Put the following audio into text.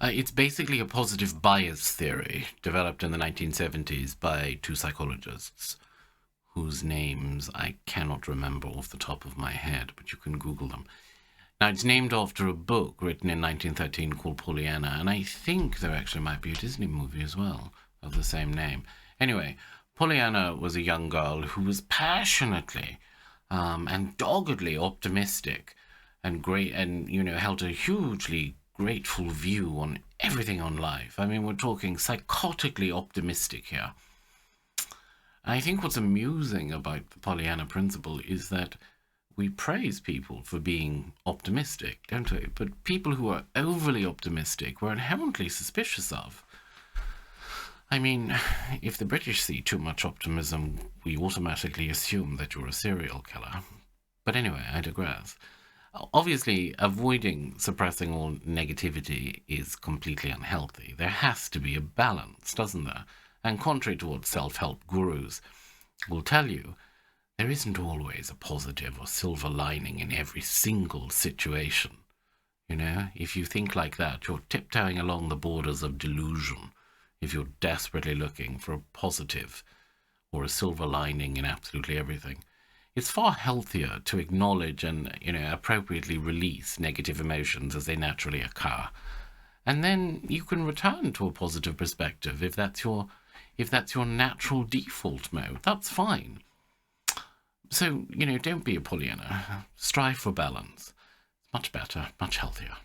It's basically a positive bias theory developed in the 1970s by two psychologists whose names I cannot remember off the top of my head, but you can Google them. Now, it's named after a book written in 1913 called Pollyanna, and I think there actually might be a Disney movie as well of the same name. Anyway, Pollyanna was a young girl who was passionately and doggedly optimistic and great, and, held a hugely grateful view on everything on life. I mean, we're talking psychotically optimistic here. I think what's amusing about the Pollyanna Principle is that we praise people for being optimistic, don't we? But people who are overly optimistic we're inherently suspicious of. I mean, if the British see too much optimism, we automatically assume that you're a serial killer. But anyway, I digress. Obviously, avoiding suppressing all negativity is completely unhealthy. There has to be a balance, doesn't there? And contrary to what self-help gurus will tell you, there isn't always a positive or silver lining in every single situation. If you think like that, you're tiptoeing along the borders of delusion if you're desperately looking for a positive or a silver lining in absolutely everything. It's far healthier to acknowledge and, appropriately release negative emotions as they naturally occur. And then you can return to a positive perspective if that's your natural default mode. That's fine. So, don't be a Pollyanna. Strive for balance. It's much better, much healthier.